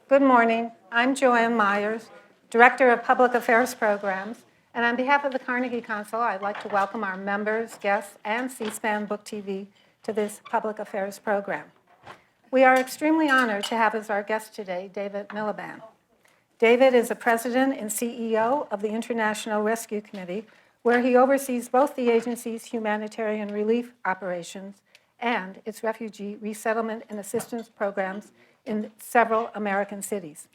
Good morning. I'm Joanne Myers, Director of Public Affairs Programs, and on behalf of the Carnegie Council, I'd like to welcome our members, guests, and C-SPAN Book TV to this Public Affairs program. We are extremely honored to have as our guest today David Miliband. David is the President and CEO of the International Rescue Committee, where he oversees both the agency's humanitarian relief operations and its refugee resettlement and assistance programs in several American cities.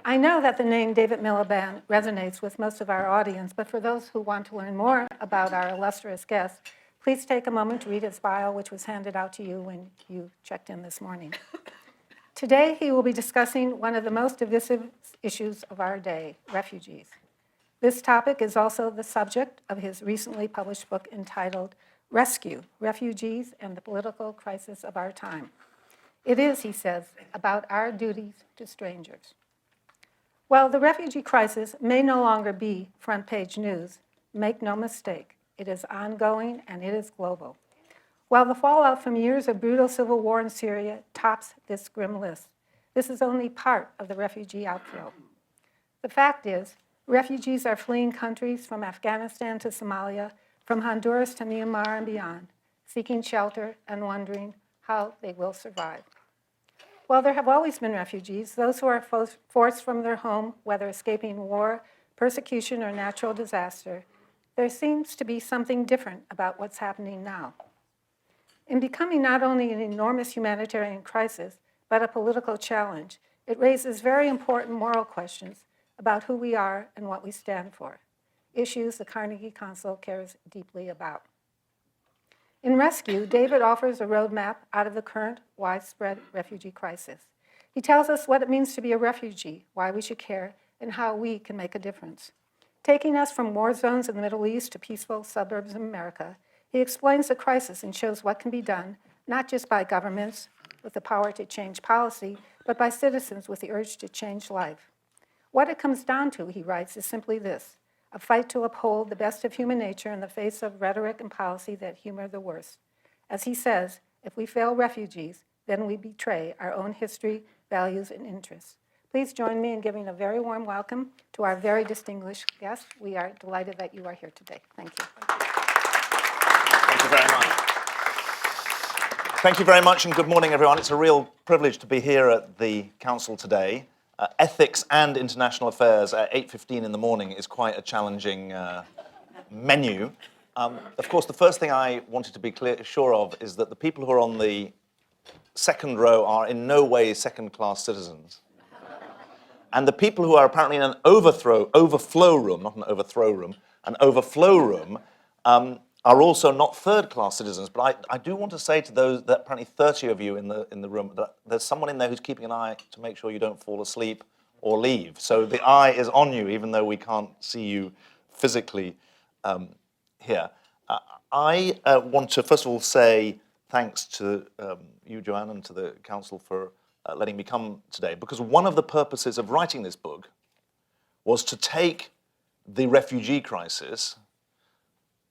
I know that the name David Miliband resonates with most of our audience, but for those who want to learn more about our illustrious guest, please take a moment to read his bio, which was handed out to you when you checked in this morning. Today, he will be discussing one of the most divisive issues of our day, refugees. This topic is also the subject of his recently published book entitled Rescue, Refugees and the Political Crisis of Our Time. It is, he says, about our duties to strangers. While the refugee crisis may no longer be front-page news, make no mistake, it is ongoing and it is global. While the fallout from years of brutal civil war in Syria tops this grim list, this is only part of the refugee outflow. The fact is, refugees are fleeing countries from Afghanistan to Somalia, from Honduras to Myanmar and beyond, seeking shelter and wondering how they will survive. While there have always been refugees, those who are forced from their home, whether escaping war, persecution, or natural disaster, there seems to be something different about what's happening now. In becoming not only an enormous humanitarian crisis, but a political challenge, it raises very important moral questions about who we are and what we stand for, issues the Carnegie Council cares deeply about. In Rescue, David offers a roadmap out of the current widespread refugee crisis. He tells us what it means to be a refugee, why we should care, and how we can make a difference. Taking us from war zones in the Middle East to peaceful suburbs of America, he explains the crisis and shows what can be done, not just by governments with the power to change policy, but by citizens with the urge to change life. What it comes down to, he writes, is simply this: a fight to uphold the best of human nature in the face of rhetoric and policy that humor the worst. As he says, if we fail refugees, then we betray our own history, values, and interests. Please join me in giving a very warm welcome to our very distinguished guest. We are delighted that you are here today. Thank you. Thank you very much. Thank you very much, and good morning, everyone. It's a real privilege to be here at the Council today. Ethics and International Affairs at 8:15 in the morning is quite a challenging menu. Of course, the first thing I wanted to be sure of is that the people who are on the second row are in no way second-class citizens. And the people who are apparently in an overflow room, not an overthrow room, an overflow room, are also not third-class citizens. But I do want to say to those, that apparently 30 of you in the room, that there's someone in there who's keeping an eye to make sure you don't fall asleep or leave. So the eye is on you, even though we can't see you physically here. I want to, first of all, say thanks to you, Joanne, and to the Council for letting me come today, because one of the purposes of writing this book was to take the refugee crisis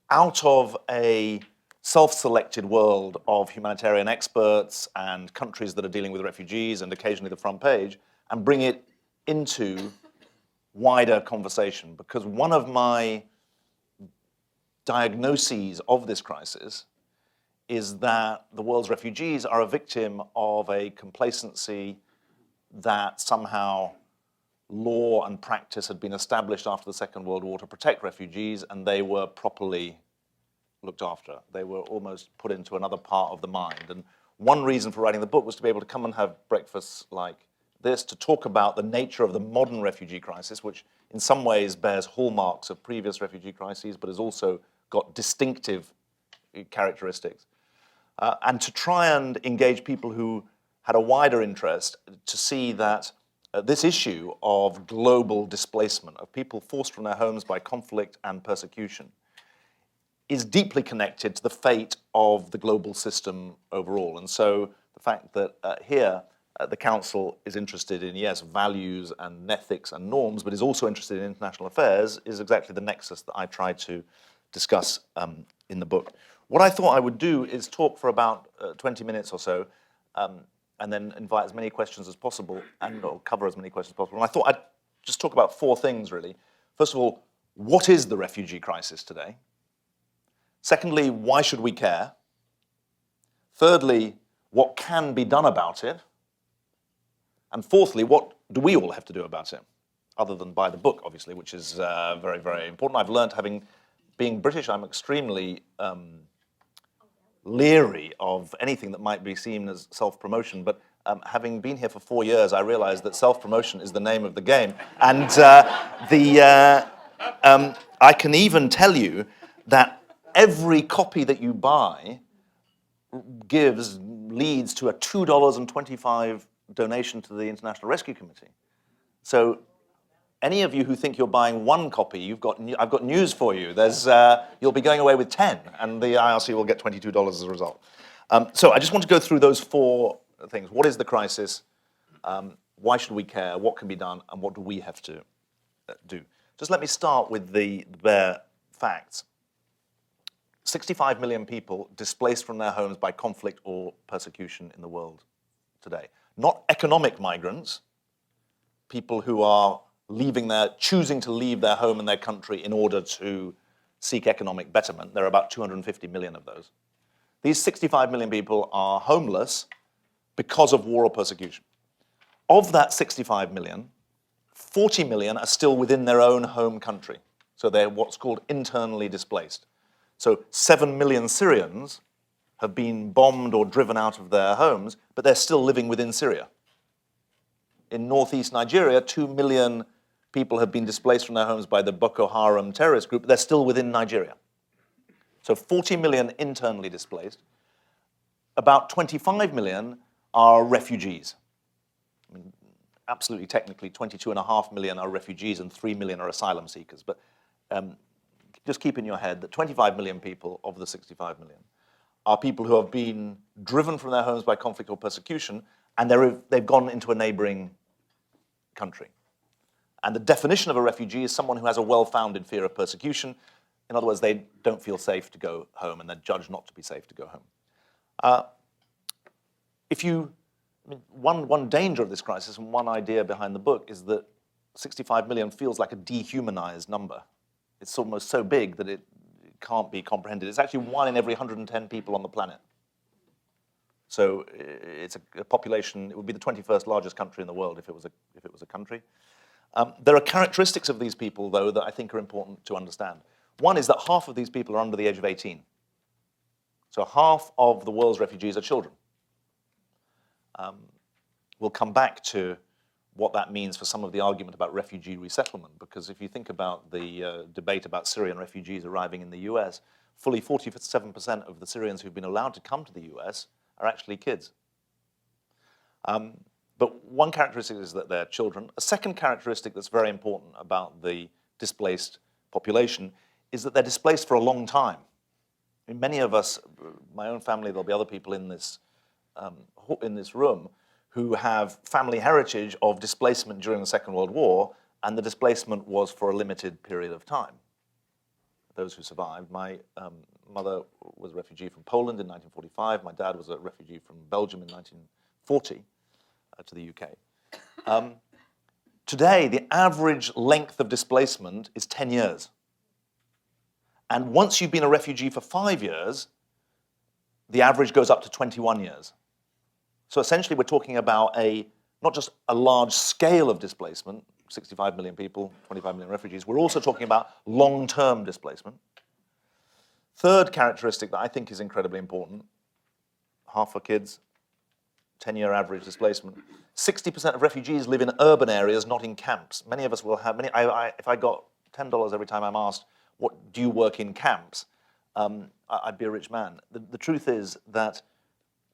out of a self-selected world of humanitarian experts and countries that are dealing with refugees and occasionally the front page, and bring it into wider conversation. Because one of my diagnoses of this crisis is that the world's refugees are a victim of a complacency that somehow law and practice had been established after the Second World War to protect refugees, and they were properly looked after. They were almost put into another part of the mind. And one reason for writing the book was to be able to come and have breakfasts like this, to talk about the nature of the modern refugee crisis, which in some ways bears hallmarks of previous refugee crises, but has also got distinctive characteristics. And to try and engage people who had a wider interest to see that this issue of global displacement, of people forced from their homes by conflict and persecution, is deeply connected to the fate of the global system overall. And so the fact that here the Council is interested in, yes, values and ethics and norms, but is also interested in international affairs, is exactly the nexus that I try to discuss in the book. What I thought I would do is talk for about 20 minutes or so and then invite as many questions as possible or cover as many questions as possible. And I thought I'd just talk about four things, really. First of all, what is the refugee crisis today? Secondly, why should we care? Thirdly, what can be done about it? And fourthly, what do we all have to do about it? Other than buy the book, obviously, which is very, very important. I've learned, being British, I'm extremely leery of anything that might be seen as self-promotion, but having been here for 4 years, I realized that self-promotion is the name of the game. And I can even tell you that every copy that you buy leads to a $2.25 donation to the International Rescue Committee. So any of you who think you're buying one copy, I've got news for you. You'll be going away with 10, and the IRC will get $22 as a result. So I just want to go through those four things. What is the crisis? Why should we care? What can be done? And what do we have to do? Just let me start with the bare facts. 65 million people displaced from their homes by conflict or persecution in the world today. Not economic migrants, people who are choosing to leave their home and their country in order to seek economic betterment. There are about 250 million of those. These 65 million people are homeless because of war or persecution. Of that 65 million, 40 million are still within their own home country. So they're what's called internally displaced. So 7 million Syrians have been bombed or driven out of their homes, but they're still living within Syria. In northeast Nigeria, 2 million people have been displaced from their homes by the Boko Haram terrorist group, but they're still within Nigeria. So 40 million internally displaced. About 25 million are refugees. I mean, absolutely technically, 22.5 million are refugees and 3 million are asylum seekers. But just keep in your head that 25 million people of the 65 million are people who have been driven from their homes by conflict or persecution, and they've gone into a neighboring country. And the definition of a refugee is someone who has a well-founded fear of persecution. In other words, they don't feel safe to go home, and they're judged not to be safe to go home. One danger of this crisis, and one idea behind the book, is that 65 million feels like a dehumanized number. It's almost so big that it can't be comprehended. It's actually 1 in every 110 people on the planet. So it's a population. It would be the 21st largest country in the world if it was a country. There are characteristics of these people, though, that I think are important to understand. One is that half of these people are under the age of 18. So half of the world's refugees are children. We'll come back to what that means for some of the argument about refugee resettlement, because if you think about the debate about Syrian refugees arriving in the US, fully 47% of the Syrians who've been allowed to come to the US are actually kids. But one characteristic is that they're children. A second characteristic that's very important about the displaced population is that they're displaced for a long time. I mean, many of us, my own family, there'll be other people in this room who have family heritage of displacement during the Second World War, and the displacement was for a limited period of time. Those who survived. My mother was a refugee from Poland in 1945. My dad was a refugee from Belgium in 1940 to the UK. Today, the average length of displacement is 10 years. And once you've been a refugee for 5 years, the average goes up to 21 years. So essentially, we're talking about not just a large scale of displacement, 65 million people, 25 million refugees, we're also talking about long-term displacement. Third characteristic that I think is incredibly important, half are kids, 10-year average displacement. 60% of refugees live in urban areas, not in camps. Many of us will have, if I got $10 every time I'm asked, what do you work in camps? I'd be a rich man. The truth is that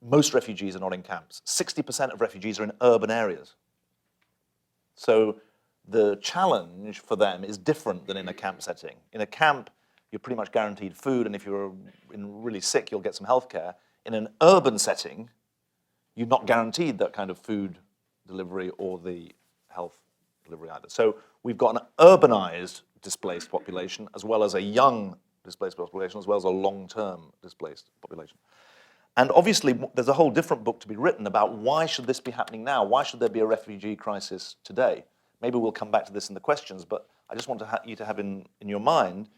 most refugees are not in camps. 60% of refugees are in urban areas. So the challenge for them is different than in a camp setting. In a camp, you're pretty much guaranteed food, and if you're really sick, you'll get some health care. In an urban setting, you're not guaranteed that kind of food delivery or the health delivery either. So we've got an urbanized displaced population, as well as a young displaced population, as well as a long-term displaced population. And obviously, there's a whole different book to be written about why should this be happening now? Why should there be a refugee crisis today? Maybe we'll come back to this in the questions, but I just want you to have in your mind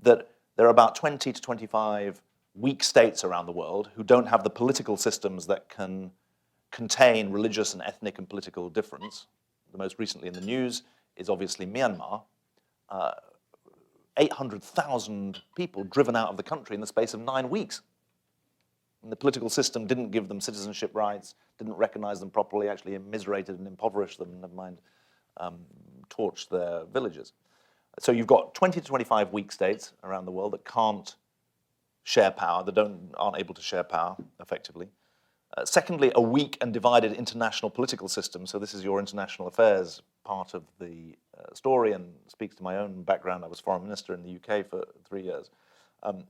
that there are about 20 to 25 weak states around the world who don't have the political systems that can contain religious and ethnic and political difference. The most recently in the news is obviously Myanmar. 800,000 people driven out of the country in the space of 9 weeks. And the political system didn't give them citizenship rights, didn't recognize them properly, actually immiserated and impoverished them, never mind torched their villages. So you've got 20 to 25 weak states around the world that can't share power, that aren't able to share power effectively. Secondly, a weak and divided international political system. So this is your international affairs part of the story and speaks to my own background. I was foreign minister in the UK for 3 years.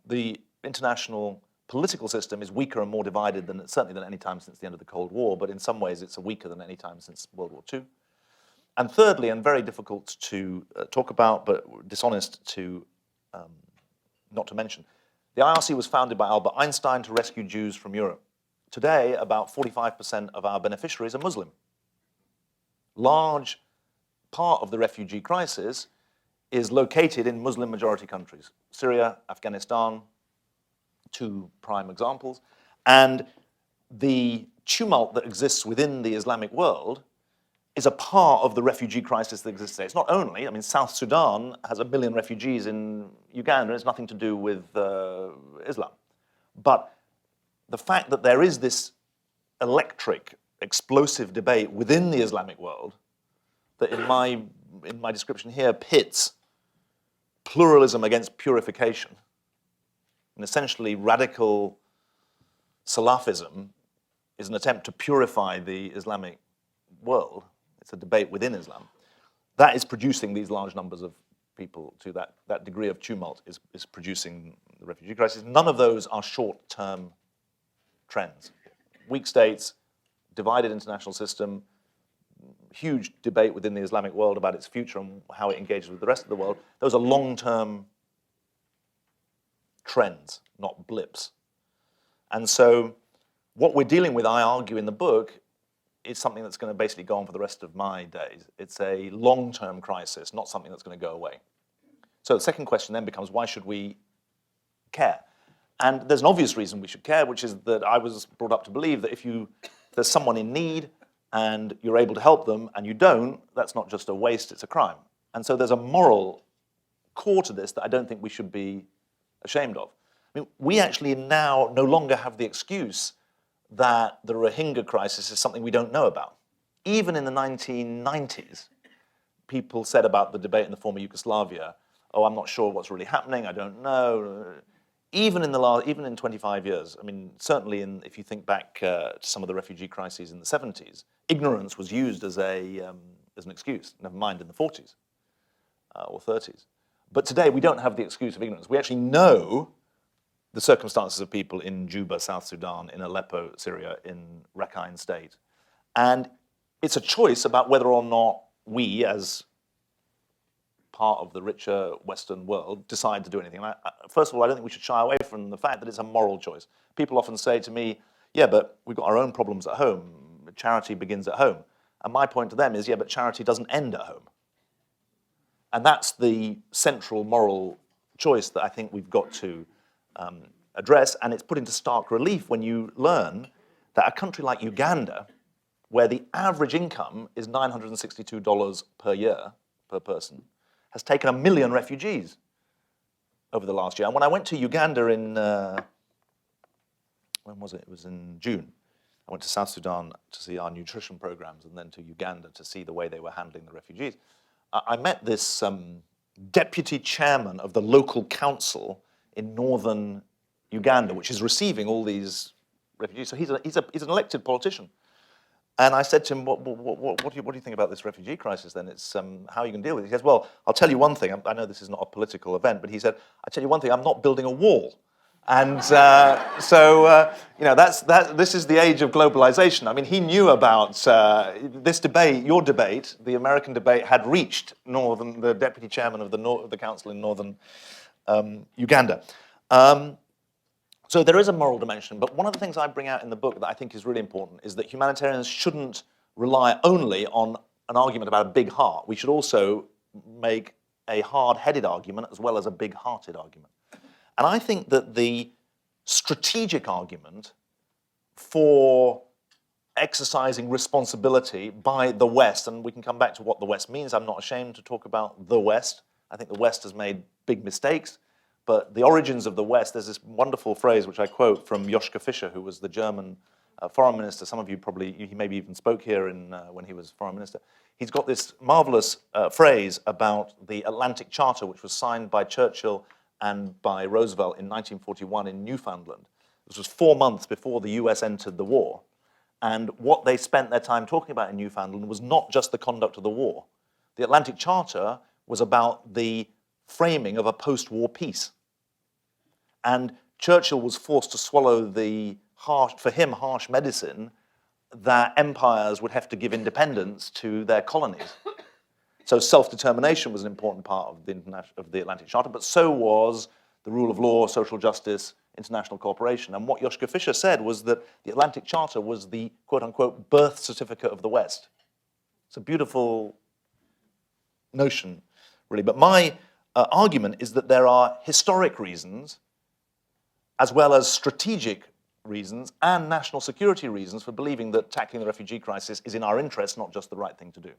The international political system is weaker and more divided than certainly than any time since the end of the Cold War, but in some ways it's weaker than any time since World War II. And thirdly, and very difficult to talk about, but dishonest to not to mention, the IRC was founded by Albert Einstein to rescue Jews from Europe. Today, about 45% of our beneficiaries are Muslim. Large part of the refugee crisis is located in Muslim-majority countries. Syria, Afghanistan, 2 prime examples. And the tumult that exists within the Islamic world is a part of the refugee crisis that exists today. It's not only, I mean, South Sudan has 1 million refugees in Uganda. It's nothing to do with Islam. But the fact that there is this electric, explosive debate within the Islamic world that in my description here pits pluralism against purification, and essentially radical Salafism is an attempt to purify the Islamic world. It's a debate within Islam. That is producing these large numbers of people to that degree of tumult is producing the refugee crisis. None of those are short-term trends. Weak states, divided international system, huge debate within the Islamic world about its future and how it engages with the rest of the world. Those are long-term trends, not blips. And so what we're dealing with, I argue in the book, is something that's going to basically go on for the rest of my days. It's a long-term crisis, not something that's going to go away. So the second question then becomes, why should we care? And there's an obvious reason we should care, which is that I was brought up to believe that if there's someone in need and you're able to help them and you don't, that's not just a waste, it's a crime. And so there's a moral core to this that I don't think we should be ashamed of. I mean, we actually now no longer have the excuse that the Rohingya crisis is something we don't know about. Even in the 1990s, people said about the debate in the former Yugoslavia, oh, I'm not sure what's really happening, I don't know. Even in 25 years, I mean, certainly if you think back to some of the refugee crises in the 70s, ignorance was used as an excuse, never mind in the 40s or 30s. But today, we don't have the excuse of ignorance. We actually know the circumstances of people in Juba, South Sudan, in Aleppo, Syria, in Rakhine State. And it's a choice about whether or not we, as part of the richer Western world, decide to do anything. First of all, I don't think we should shy away from the fact that it's a moral choice. People often say to me, yeah, but we've got our own problems at home. Charity begins at home. And my point to them is, yeah, but charity doesn't end at home. And that's the central moral choice that I think we've got to address, and it's put into stark relief when you learn that a country like Uganda, where the average income is $962 per year per person, has taken 1 million refugees over the last year. And when I went to Uganda in, when was it? It was in June. I went to South Sudan to see our nutrition programs and then to Uganda to see the way they were handling the refugees. I met this deputy chairman of the local council in northern Uganda, which is receiving all these refugees. So he's an elected politician. And I said to him, what do you think about this refugee crisis then? It's how are you going to deal with it? He says, well, I'll tell you one thing. I know this is not a political event, but he said, I'll tell you one thing, I'm not building a wall. And this is the age of globalization. I mean, he knew about this debate, your debate, the American debate, had reached the deputy chairman of the council in northern Uganda. So there is a moral dimension, but one of the things I bring out in the book that I think is really important is that humanitarians shouldn't rely only on an argument about a big heart. We should also make a hard-headed argument as well as a big-hearted argument. And I think that the strategic argument for exercising responsibility by the West, and we can come back to what the West means. I'm not ashamed to talk about the West. I think the West has made big mistakes, but the origins of the West, there's this wonderful phrase which I quote from Joschka Fischer, who was the German foreign minister. Some of you probably, he maybe even spoke here when he was foreign minister. He's got this marvelous phrase about the Atlantic Charter, which was signed by Churchill and by Roosevelt in 1941 in Newfoundland. This was 4 months before the US entered the war. And what they spent their time talking about in Newfoundland was not just the conduct of the war. The Atlantic Charter was about the framing of a post-war peace. And Churchill was forced to swallow the harsh medicine that empires would have to give independence to their colonies. So self-determination was an important part of the Atlantic Charter, but so was the rule of law, social justice, international cooperation. And what Joschka Fischer said was that the Atlantic Charter was the quote-unquote birth certificate of the West. It's a beautiful notion, really. But my argument is that there are historic reasons as well as strategic reasons and national security reasons for believing that tackling the refugee crisis is in our interest, not just the right thing to do.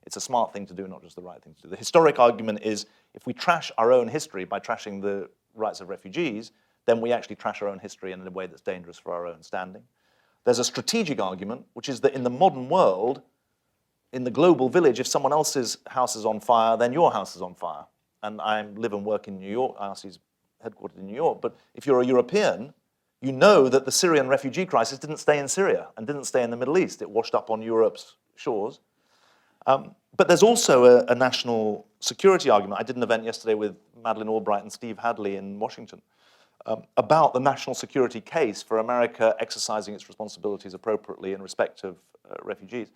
It's a smart thing to do, not just the right thing to do. The historic argument is if we trash our own history by trashing the rights of refugees, then we actually trash our own history in a way that's dangerous for our own standing. There's a strategic argument, which is that in the modern world, in the global village, if someone else's house is on fire, then your house is on fire. And I live and work in New York. IRC is headquartered in New York. But if you're a European, you know that the Syrian refugee crisis didn't stay in Syria and didn't stay in the Middle East. It washed up on Europe's shores. But there's also a national security argument. I did an event yesterday with Madeleine Albright and Steve Hadley in Washington about the national security case for America exercising its responsibilities appropriately in respect of refugees.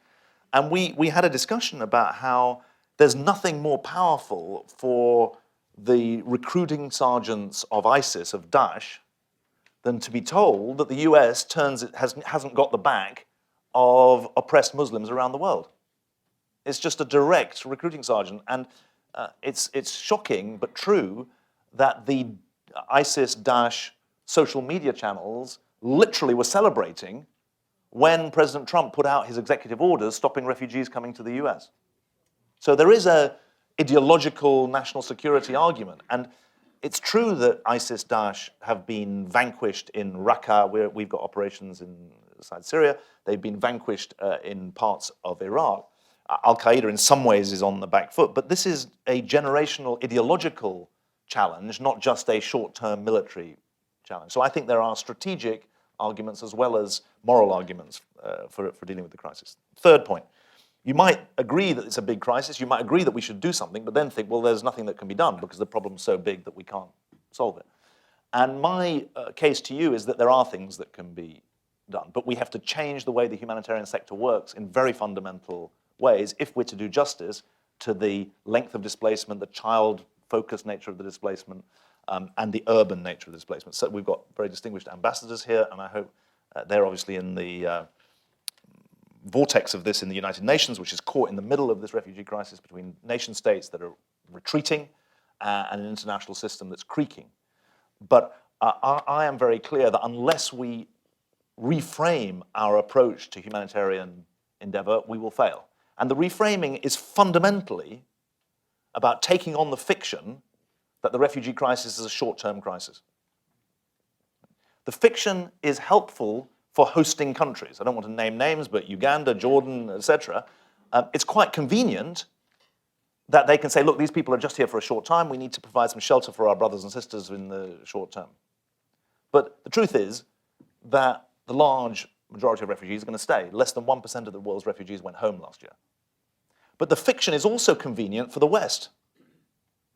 And we had a discussion about how there's nothing more powerful for the recruiting sergeants of ISIS, of Daesh, than to be told that the US hasn't got the back of oppressed Muslims around the world. It's just a direct recruiting sergeant. And it's shocking but true that the ISIS-Daesh social media channels literally were celebrating when President Trump put out his executive orders stopping refugees coming to the US. So there is an ideological national security argument. And it's true that ISIS-Daesh have been vanquished in Raqqa. We've got operations inside Syria. They've been vanquished in parts of Iraq. Al-Qaeda in some ways is on the back foot, but this is a generational ideological challenge, not just a short-term military challenge. So I think there are strategic arguments as well as moral arguments for dealing with the crisis. Third point, you might agree that it's a big crisis, you might agree that we should do something, but then think, well, there's nothing that can be done because the problem's so big that we can't solve it. And my case to you is that there are things that can be done, but we have to change the way the humanitarian sector works in very fundamental ways if we're to do justice to the length of displacement, the child-focused nature of the displacement, and the urban nature of the displacement. So we've got very distinguished ambassadors here, and I hope they're obviously in the vortex of this in the United Nations, which is caught in the middle of this refugee crisis between nation states that are retreating and an international system that's creaking. But I am very clear that unless we reframe our approach to humanitarian endeavor, we will fail. And the reframing is fundamentally about taking on the fiction that the refugee crisis is a short-term crisis. The fiction is helpful for hosting countries. I don't want to name names, but Uganda, Jordan, etc. It's quite convenient that they can say, look, these people are just here for a short time. We need to provide some shelter for our brothers and sisters in the short term. But the truth is that the large majority of refugees are going to stay. Less than 1% of the world's refugees went home last year. But the fiction is also convenient for the West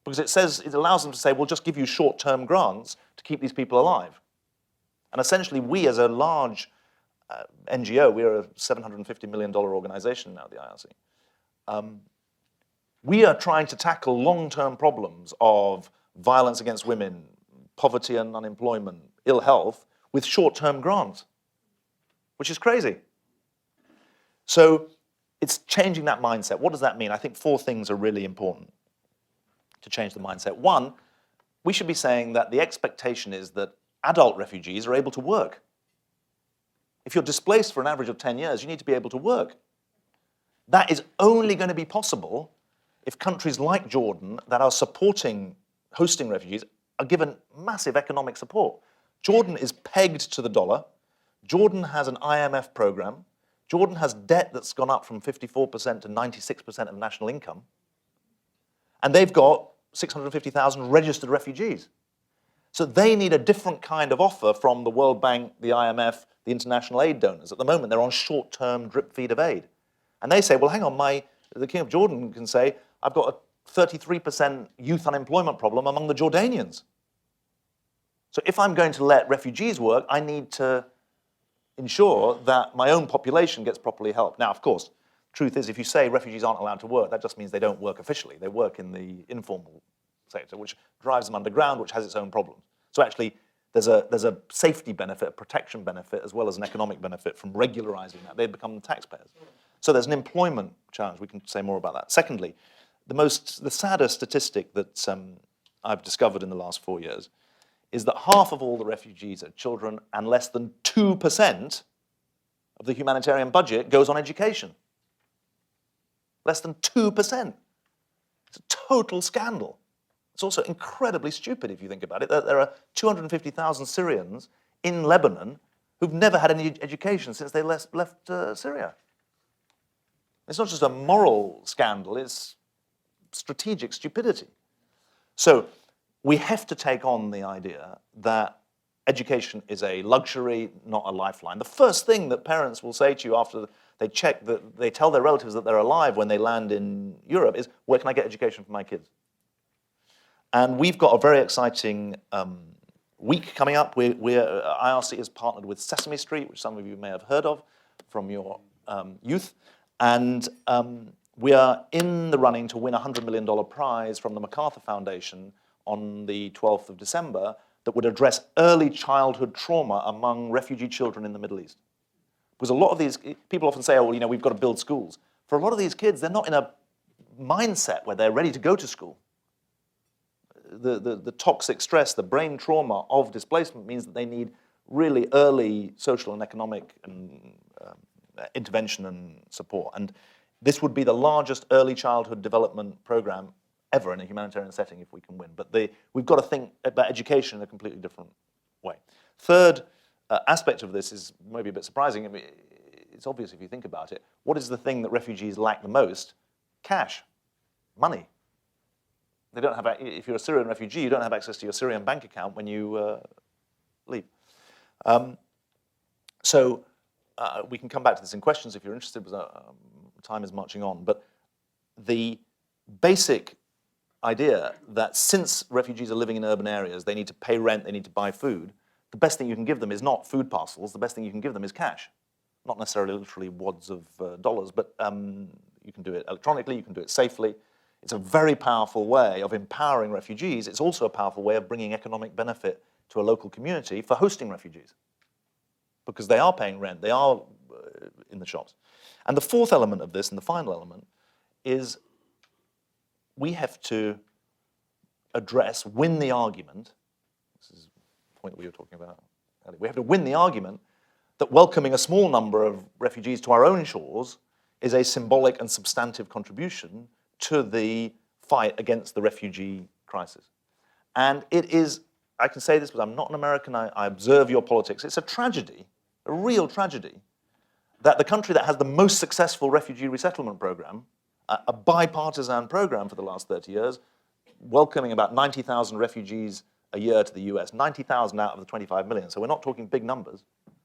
because it allows them to say, we'll just give you short-term grants to keep these people alive. And essentially, we as a large NGO, we're a $750 million organization now, the IRC, we are trying to tackle long-term problems of violence against women, poverty and unemployment, ill health with short-term grants, which is crazy. So it's changing that mindset. What does that mean? I think 4 things are really important to change the mindset. One, we should be saying that the expectation is that adult refugees are able to work. If you're displaced for an average of 10 years, you need to be able to work. That is only going to be possible if countries like Jordan that are supporting hosting refugees are given massive economic support. Jordan is pegged to the dollar. Jordan has an IMF program. Jordan has debt that's gone up from 54% to 96% of national income. And they've got 650,000 registered refugees. So they need a different kind of offer from the World Bank, the IMF, the international aid donors. At the moment, they're on short-term drip feed of aid. And they say, well, hang on, the King of Jordan can say, I've got a 33% youth unemployment problem among the Jordanians. So if I'm going to let refugees work, I need to ensure that my own population gets properly helped. Now, of course, truth is, if you say refugees aren't allowed to work, that just means they don't work officially. They work in the informal sector, which drives them underground, which has its own problems. So actually, there's a safety benefit, a protection benefit, as well as an economic benefit from regularizing that. They become taxpayers. So there's an employment challenge. We can say more about that. Secondly, the saddest statistic that I've discovered in the last 4 years is that half of all the refugees are children, and less than 2% of the humanitarian budget goes on education. Less than 2%. It's a total scandal. It's also incredibly stupid if you think about it. There are 250,000 Syrians in Lebanon who've never had any education since they left Syria. It's not just a moral scandal, it's strategic stupidity. So we have to take on the idea that education is a luxury, not a lifeline. The first thing that parents will say to you after they check, that they tell their relatives that they're alive when they land in Europe is, where can I get education for my kids? And we've got a very exciting week coming up. IRC is partnered with Sesame Street, which some of you may have heard of from your youth. And we are in the running to win a $100 million prize from the MacArthur Foundation on the 12th of December that would address early childhood trauma among refugee children in the Middle East. Because a lot of these, people often say, oh, well, we've got to build schools. For a lot of these kids, they're not in a mindset where they're ready to go to school. The toxic stress, the brain trauma of displacement means that they need really early social and economic intervention and support. And this would be the largest early childhood development program ever in a humanitarian setting if we can win. But we've got to think about education in a completely different way. Third aspect of this is maybe a bit surprising. I mean, it's obvious if you think about it. What is the thing that refugees lack the most? Cash, money. They don't have. If you're a Syrian refugee, you don't have access to your Syrian bank account when you leave. So we can come back to this in questions if you're interested, because time is marching on. But the basic idea that since refugees are living in urban areas, they need to pay rent, they need to buy food, the best thing you can give them is not food parcels, the best thing you can give them is cash. Not necessarily literally wads of dollars, but you can do it electronically, you can do it safely. It's a very powerful way of empowering refugees. It's also a powerful way of bringing economic benefit to a local community for hosting refugees, because they are paying rent, they are in the shops. And the fourth element of this, and the final element, is we have to win the argument. This is the point that we were talking about earlier. We have to win the argument that welcoming a small number of refugees to our own shores is a symbolic and substantive contribution to the fight against the refugee crisis. And it is, I can say this because I'm not an American, I observe your politics, it's a tragedy, a real tragedy, that the country that has the most successful refugee resettlement program, a bipartisan program for the last 30 years, welcoming about 90,000 refugees a year to the US, 90,000 out of the 25 million. So we're not talking big numbers,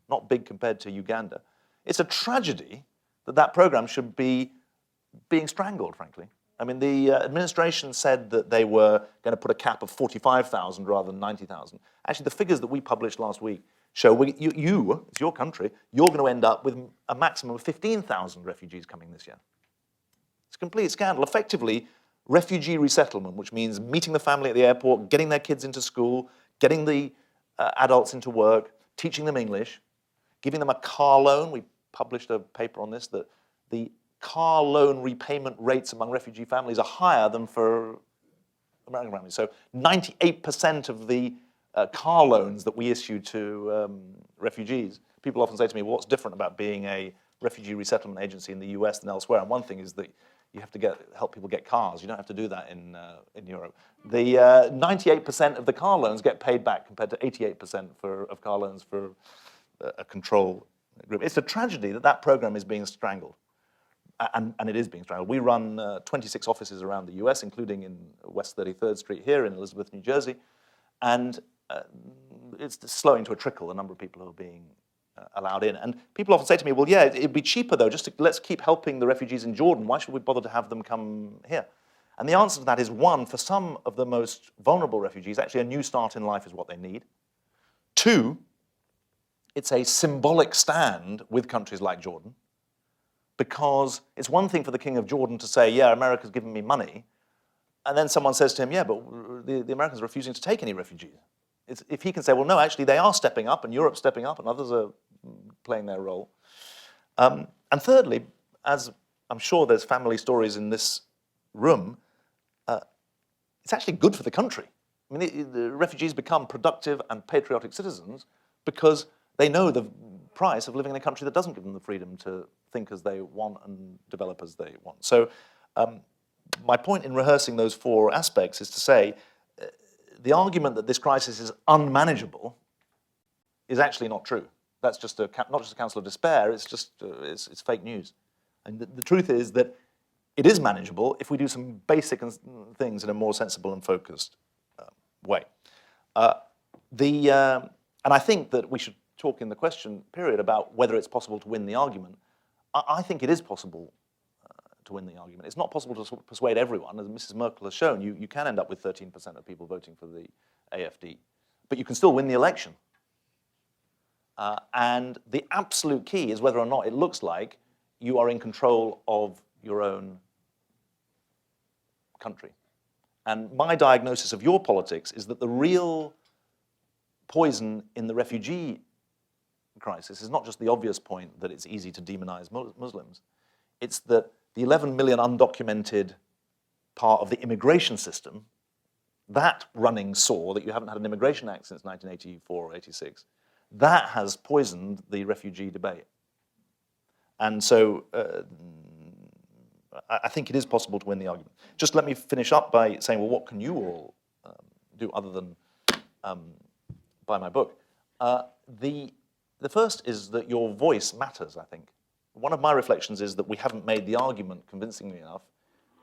not big compared to Uganda. It's a tragedy that that program should be being strangled, frankly. I mean, the administration said that they were going to put a cap of 45,000 rather than 90,000. Actually, the figures that we published last week show it's your country, you're going to end up with a maximum of 15,000 refugees coming this year. It's a complete scandal. Effectively, refugee resettlement, which means meeting the family at the airport, getting their kids into school, getting the adults into work, teaching them English, giving them a car loan. We published a paper on this, that the car loan repayment rates among refugee families are higher than for American families. So 98% of the car loans that we issue to refugees, people often say to me, well, what's different about being a refugee resettlement agency in the US than elsewhere? And one thing is that you have to help people get cars. You don't have to do that in Europe. The 98% of the car loans get paid back compared to 88% of car loans for a control group. It's a tragedy that that program is being strangled. And it is being strangled. We run 26 offices around the US, including in West 33rd Street here in Elizabeth, New Jersey. And it's slowing to a trickle, the number of people who are being allowed in. And people often say to me, well, yeah, it'd be cheaper, though, let's keep helping the refugees in Jordan. Why should we bother to have them come here? And the answer to that is, one, for some of the most vulnerable refugees, actually a new start in life is what they need. Two, it's a symbolic stand with countries like Jordan, because it's one thing for the King of Jordan to say, yeah, America's given me money, and then someone says to him, yeah, but the Americans are refusing to take any refugees. If he can say, well, no, actually they are stepping up, and Europe's stepping up, and others are playing their role. And thirdly, as I'm sure there's family stories in this room, it's actually good for the country. I mean, the refugees become productive and patriotic citizens because they know the price of living in a country that doesn't give them the freedom to think as they want and develop as they want. So my point in rehearsing those four aspects is to say the argument that this crisis is unmanageable is actually not true. That's just not just a counsel of despair, it's just it's fake news. And the truth is that it is manageable if we do some basic things in a more sensible and focused way. And I think that we should talk in the question period about whether it's possible to win the argument. I think it is possible to win the argument. It's not possible to persuade everyone. As Mrs. Merkel has shown, you can end up with 13% of people voting for the AfD, but you can still win the election. And the absolute key is whether or not it looks like you are in control of your own country. And my diagnosis of your politics is that the real poison in the refugee crisis is not just the obvious point that it's easy to demonize Muslims. It's that the 11 million undocumented part of the immigration system, that running sore that you haven't had an immigration act since 1984 or 86, that has poisoned the refugee debate. And so I think it is possible to win the argument. Just let me finish up by saying, well, what can you all do other than buy my book? The first is that your voice matters, I think. One of my reflections is that we haven't made the argument convincingly enough,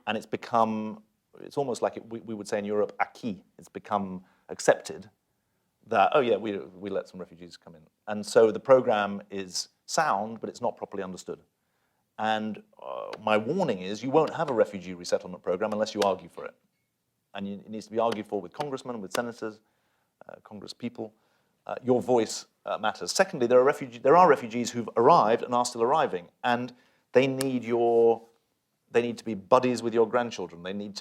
and it's almost like we would say in Europe, acquis. It's become accepted that, oh yeah, we let some refugees come in. And so the program is sound, but it's not properly understood. And my warning is you won't have a refugee resettlement program unless you argue for it. And it needs to be argued for with congressmen, with senators, congress people. Your voice matters. Secondly, there are refugees who've arrived and are still arriving, and they need to be buddies with your grandchildren. They need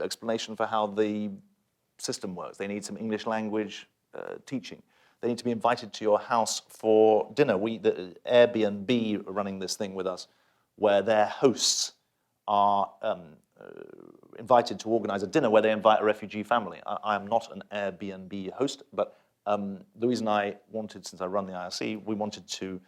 explanation for how the system works. They need some English language teaching. They need to be invited to your house for dinner. The Airbnb are running this thing with us where their hosts are invited to organize a dinner where they invite a refugee family. I am not an Airbnb host, but the reason I wanted, since I run the IRC, we wanted to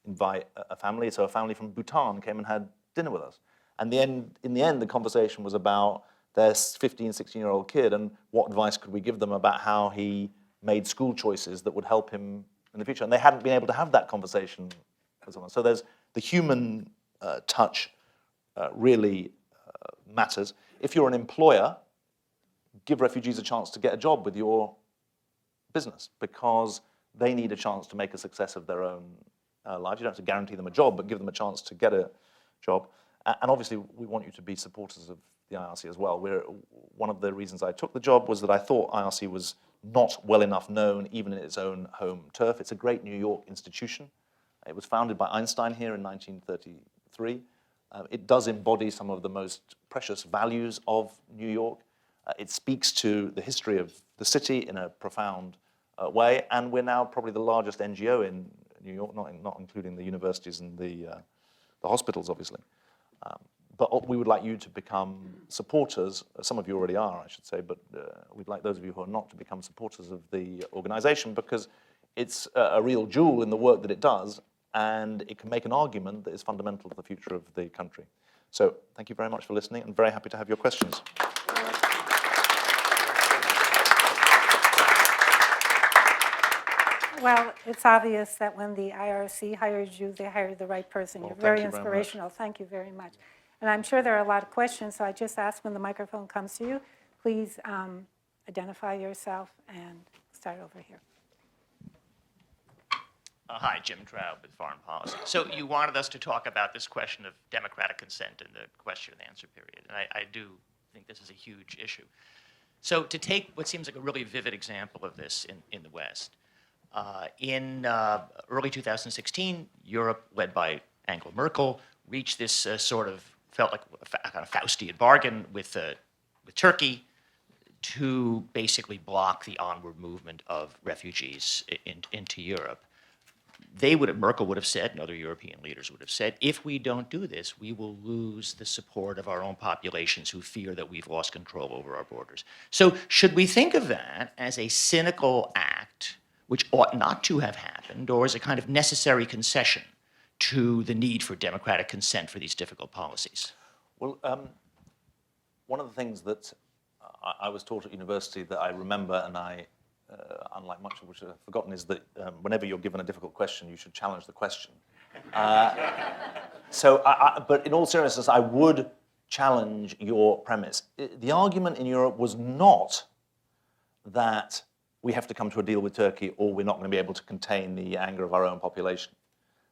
invite a family. So a family from Bhutan came and had dinner with us. And in the end, the conversation was about their 15, 16-year-old kid and what advice could we give them about how he made school choices that would help him in the future. And they hadn't been able to have that conversation with someone. So there's the human touch really matters. If you're an employer, give refugees a chance to get a job with your business because they need a chance to make a success of their own lives. You don't have to guarantee them a job, but give them a chance to get a job. And obviously, we want you to be supporters of the IRC as well. One of the reasons I took the job was that I thought IRC was not well enough known, even in its own home turf. It's a great New York institution. It was founded by Einstein here in 1933. It does embody some of the most precious values of New York. It speaks to the history of the city in a profound way, and we're now probably the largest NGO in New York, not including the universities and the hospitals, obviously. But we would like you to become supporters. Some of you already are, I should say, but we'd like those of you who are not to become supporters of the organization, because it's a real jewel in the work that it does, and it can make an argument that is fundamental to the future of the country. So thank you very much for listening, and very happy to have your questions. Well, it's obvious that when the IRC hired you, they hired the right person. Well, You're very thank you very inspirational. Thank you very much. And I'm sure there are a lot of questions, so I just ask when the microphone comes to you, please identify yourself and start over here. Hi, Jim Traub with Foreign Policy. So you wanted us to talk about this question of democratic consent in the question and answer period, and I do think this is a huge issue. So to take what seems like a really vivid example of this in the West, in early 2016, Europe, led by Angela Merkel, reached this felt like a kind of Faustian bargain with Turkey to basically block the onward movement of refugees into Europe. Merkel would have said, and other European leaders would have said, if we don't do this, we will lose the support of our own populations who fear that we've lost control over our borders. So should we think of that as a cynical act which ought not to have happened, or as a kind of necessary concession to the need for democratic consent for these difficult policies? Well, one of the things that I was taught at university that I remember, and I, unlike much of which I've forgotten, is that whenever you're given a difficult question, you should challenge the question. But in all seriousness, I would challenge your premise. The argument in Europe was not that we have to come to a deal with Turkey or we're not going to be able to contain the anger of our own population.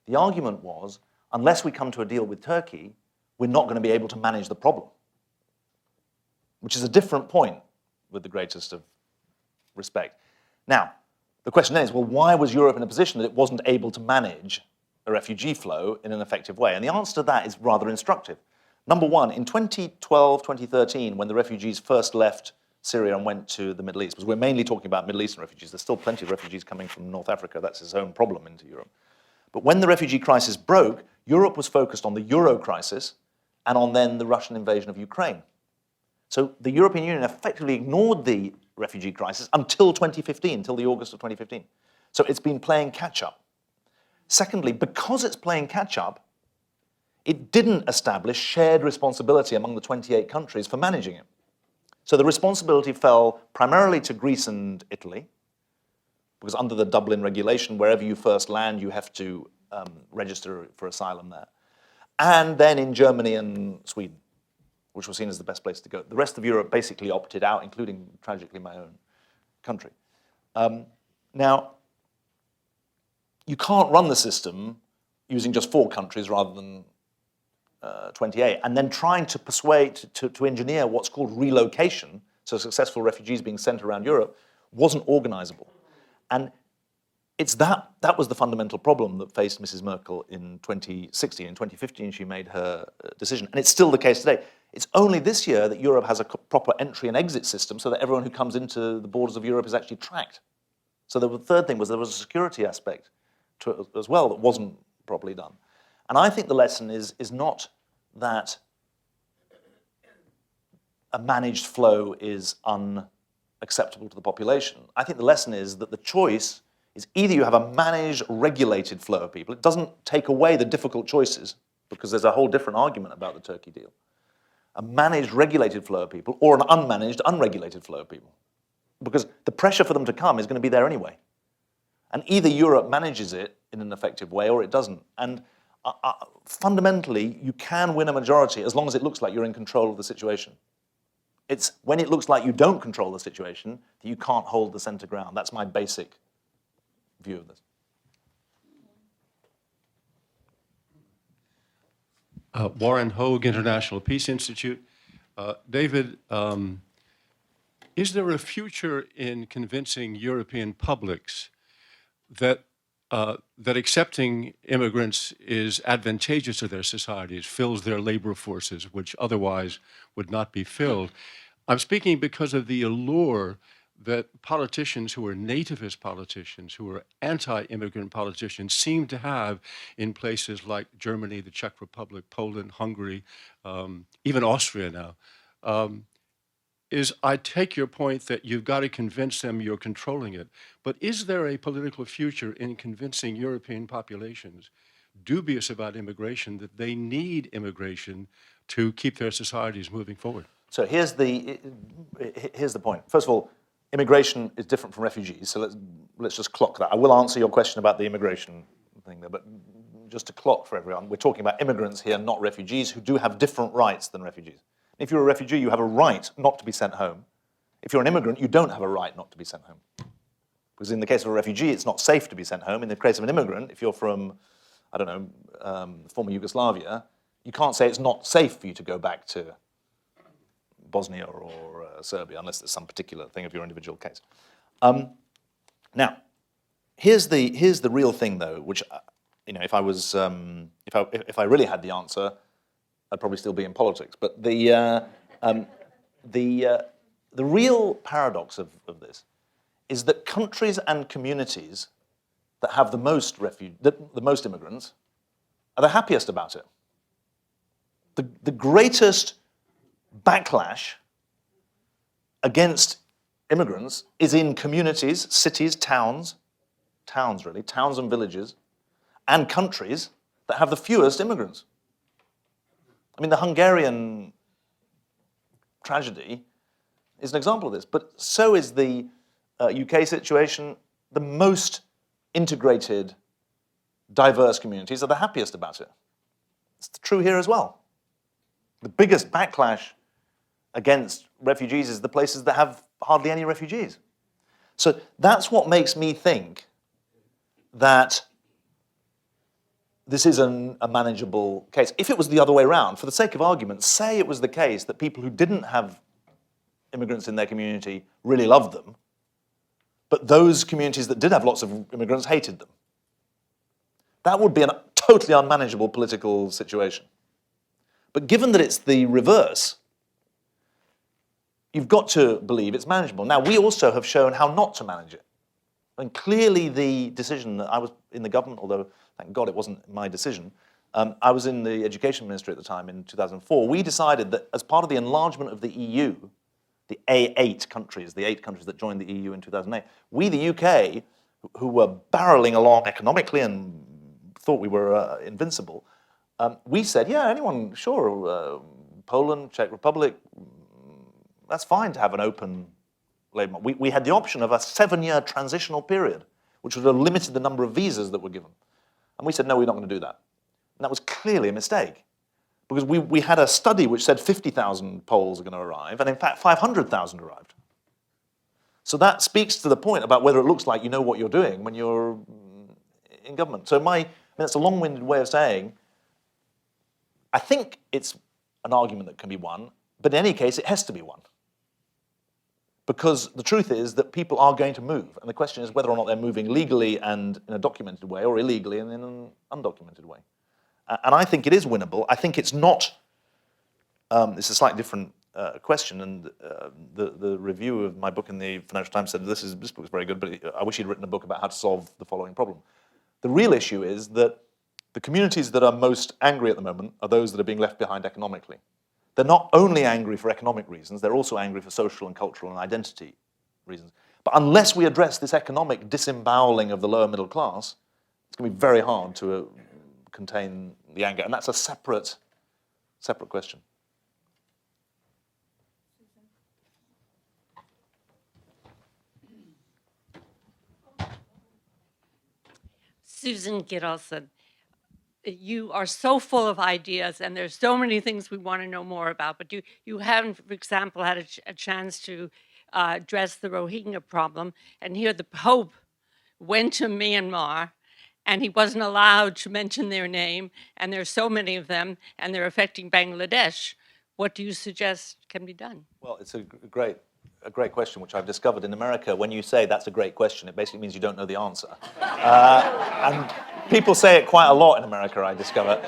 The argument was, unless we come to a deal with Turkey, we're not going to be able to manage the problem, which is a different point, with the greatest of respect. Now, the question then is, well, why was Europe in a position that it wasn't able to manage a refugee flow in an effective way? And the answer to that is rather instructive. Number one, in 2012, 2013, when the refugees first left Syria and went to the Middle East, because we're mainly talking about Middle Eastern refugees. There's still plenty of refugees coming from North Africa. That's its own problem into Europe. But when the refugee crisis broke, Europe was focused on the Euro crisis and on then the Russian invasion of Ukraine. So the European Union effectively ignored the refugee crisis until 2015, until the August of 2015. So it's been playing catch-up. Secondly, because it's playing catch-up, it didn't establish shared responsibility among the 28 countries for managing it. So the responsibility fell primarily to Greece and Italy, because under the Dublin regulation, wherever you first land, you have to register for asylum there. And then in Germany and Sweden, which was seen as the best place to go. The rest of Europe basically opted out, including, tragically, my own country. Now, you can't run the system using just 4 countries rather than 28, and then trying to persuade, to engineer what's called relocation, so successful refugees being sent around Europe, wasn't organizable. And it's that was the fundamental problem that faced Mrs. Merkel in 2016. In 2015, she made her decision, and it's still the case today. It's only this year that Europe has a proper entry and exit system so that everyone who comes into the borders of Europe is actually tracked. So the third thing was there was a security aspect to it as well that wasn't properly done. And I think the lesson is not that a managed flow is unacceptable to the population. I think the lesson is that the choice is either you have a managed, regulated flow of people. It doesn't take away the difficult choices, because there's a whole different argument about the Turkey deal. A managed, regulated flow of people, or an unmanaged, unregulated flow of people. Because the pressure for them to come is going to be there anyway. And either Europe manages it in an effective way or it doesn't. And fundamentally, you can win a majority as long as it looks like you're in control of the situation. It's when it looks like you don't control the situation that you can't hold the center ground. That's my basic view of this. Warren Hogue, International Peace Institute. David, is there a future in convincing European publics that accepting immigrants is advantageous to their societies, fills their labor forces, which otherwise would not be filled? I'm speaking because of the allure that politicians who are nativist politicians, who are anti-immigrant politicians, seem to have in places like Germany, the Czech Republic, Poland, Hungary, even Austria now, is I take your point that you've got to convince them you're controlling it. But is there a political future in convincing European populations dubious about immigration that they need immigration to keep their societies moving forward? So here's the point. First of all, immigration is different from refugees, so let's just clock that. I will answer your question about the immigration thing there, but just to clock for everyone, we're talking about immigrants here, not refugees, who do have different rights than refugees. If you're a refugee, you have a right not to be sent home. If you're an immigrant, you don't have a right not to be sent home. Because in the case of a refugee, it's not safe to be sent home. In the case of an immigrant, if you're from, I don't know, former Yugoslavia, you can't say it's not safe for you to go back to Bosnia or Serbia, unless there's some particular thing of your individual case. Now, here's the real thing, though, which if I was if I really had the answer, I'd probably still be in politics. But the real paradox of this is that countries and communities that have the most the most immigrants are the happiest about it. The greatest backlash against immigrants is in communities, cities, towns and villages, and countries that have the fewest immigrants. I mean, the Hungarian tragedy is an example of this, but so is the UK situation. The most integrated, diverse communities are the happiest about it. It's true here as well. The biggest backlash against refugees is the places that have hardly any refugees. So that's what makes me think that this is a manageable case. If it was the other way around, for the sake of argument, say it was the case that people who didn't have immigrants in their community really loved them, but those communities that did have lots of immigrants hated them. That would be a totally unmanageable political situation. But given that it's the reverse, you've got to believe it's manageable. Now, we also have shown how not to manage it. And clearly the decision that I was in the government, although thank God it wasn't my decision, I was in the education ministry at the time in 2004. We decided that as part of the enlargement of the EU, the A8 countries, the 8 countries that joined the EU in 2008, we, the UK, who were barreling along economically and thought we were invincible, we said, yeah, anyone, sure, Poland, Czech Republic, that's fine to have an open labour market. We had the option of a 7-year transitional period, which would have limited the number of visas that were given. And we said, no, we're not going to do that. And that was clearly a mistake, because we had a study which said 50,000 Poles are going to arrive, and in fact 500,000 arrived. So that speaks to the point about whether it looks like you know what you're doing when you're in government. So that's a long-winded way of saying, I think it's an argument that can be won, but in any case, it has to be won. Because the truth is that people are going to move, and the question is whether or not they're moving legally and in a documented way, or illegally and in an undocumented way. And I think it is winnable. I think it's not, it's a slightly different question, and the review of my book in the Financial Times said this book is very good, but I wish he'd written a book about how to solve the following problem. The real issue is that the communities that are most angry at the moment are those that are being left behind economically. They're not only angry for economic reasons, they're also angry for social and cultural and identity reasons. But unless we address this economic disemboweling of the lower middle class, it's going to be very hard to contain the anger. And that's a separate question. Susan Gittleson, you are so full of ideas, and there's so many things we want to know more about, but you haven't, for example, had a chance to address the Rohingya problem. And here the Pope went to Myanmar, and he wasn't allowed to mention their name, and there's so many of them, and they're affecting Bangladesh. What do you suggest can be done? Well, it's a great question, which I've discovered in America. When you say that's a great question, it basically means you don't know the answer. And people say it quite a lot in America, I discover.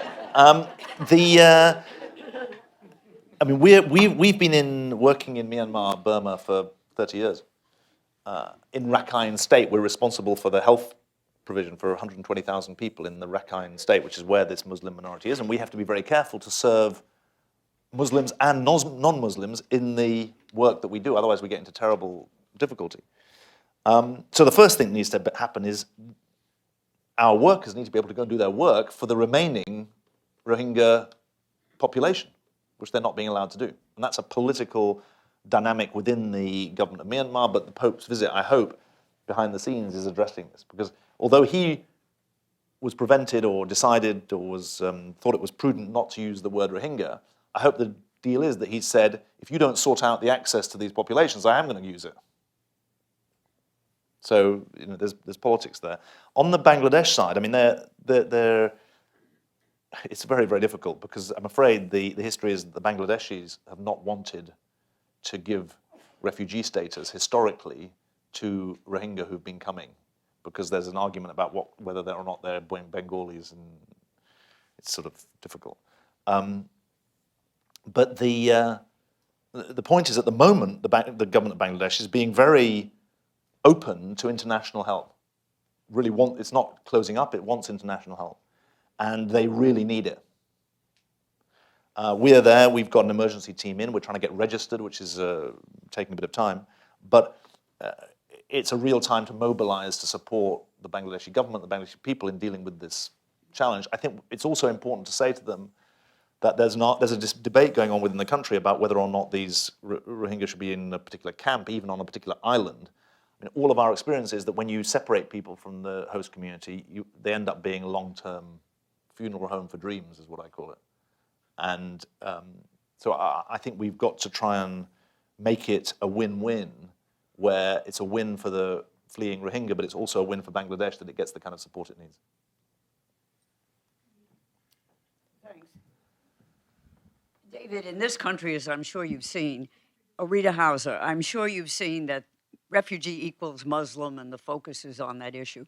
We've been working in Myanmar, Burma, for 30 years. in Rakhine State, we're responsible for the health provision for 120,000 people in the Rakhine State, which is where this Muslim minority is, and we have to be very careful to serve Muslims and non-Muslims in the work that we do. Otherwise, we get into terrible difficulty. So the first thing that needs to happen is our workers need to be able to go and do their work for the remaining Rohingya population, which they're not being allowed to do. And that's a political dynamic within the government of Myanmar, but the Pope's visit, I hope, behind the scenes is addressing this. Because although he was prevented or decided or was thought it was prudent not to use the word Rohingya, I hope the deal is that he said, if you don't sort out the access to these populations, I am going to use it. So there's politics there. On the Bangladesh side, I mean, it's very, very difficult because I'm afraid the history is that the Bangladeshis have not wanted to give refugee status historically to Rohingya who've been coming, because there's an argument about whether they're or not they're Bengalis, and it's sort of difficult. But the point is, at the moment, the government of Bangladesh is being very open to international help. It's not closing up, it wants international help. And they really need it. We are there, we've got an emergency team in, we're trying to get registered, which is taking a bit of time. But it's a real time to mobilize to support the Bangladeshi government, the Bangladeshi people in dealing with this challenge. I think it's also important to say to them that there's a debate going on within the country about whether or not these Rohingya should be in a particular camp, even on a particular island. I mean, all of our experience is that when you separate people from the host community, they end up being a long-term funeral home for dreams, is what I call it. And so I think we've got to try and make it a win-win, where it's a win for the fleeing Rohingya, but it's also a win for Bangladesh that it gets the kind of support it needs. Thanks. David, in this country, as I'm sure you've seen, Rita Hauser, I'm sure you've seen that refugee equals Muslim and the focus is on that issue.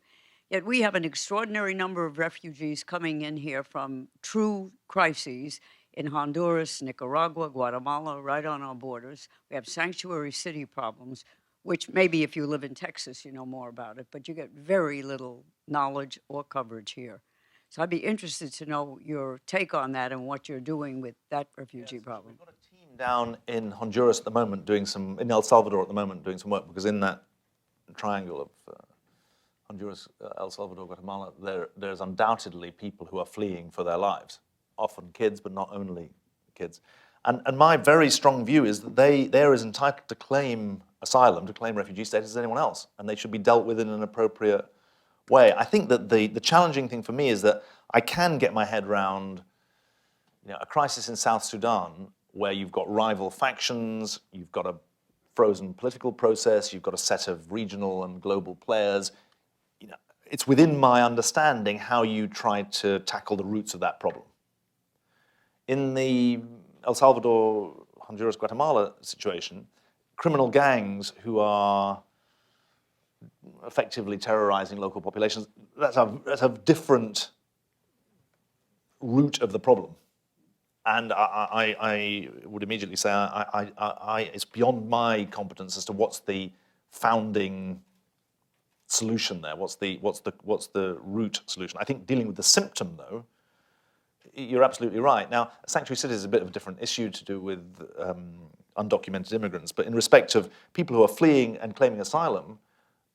Yet we have an extraordinary number of refugees coming in here from true crises in Honduras, Nicaragua, Guatemala, right on our borders. We have sanctuary city problems, which maybe if you live in Texas, you know more about it, but you get very little knowledge or coverage here. So I'd be interested to know your take on that and what you're doing with that refugee problem. We've got a team down in Honduras at the moment in El Salvador at the moment doing some work, because in that triangle of Honduras, El Salvador, Guatemala, there's undoubtedly people who are fleeing for their lives, often kids, but not only kids. And my very strong view is that they're as entitled to claim asylum, to claim refugee status as anyone else, and they should be dealt with in an appropriate way. I think that the challenging thing for me is that I can get my head around a crisis in South Sudan where you've got rival factions, you've got a frozen political process, you've got a set of regional and global players. It's within my understanding how you try to tackle the roots of that problem. In the El Salvador, Honduras, Guatemala situation, criminal gangs who are effectively terrorizing local populations, that's a different root of the problem. And I would immediately say it's beyond my competence as to what's the founding solution there. What's the root solution? I think dealing with the symptom, though, you're absolutely right. Now, sanctuary cities is a bit of a different issue to do with undocumented immigrants, but in respect of people who are fleeing and claiming asylum,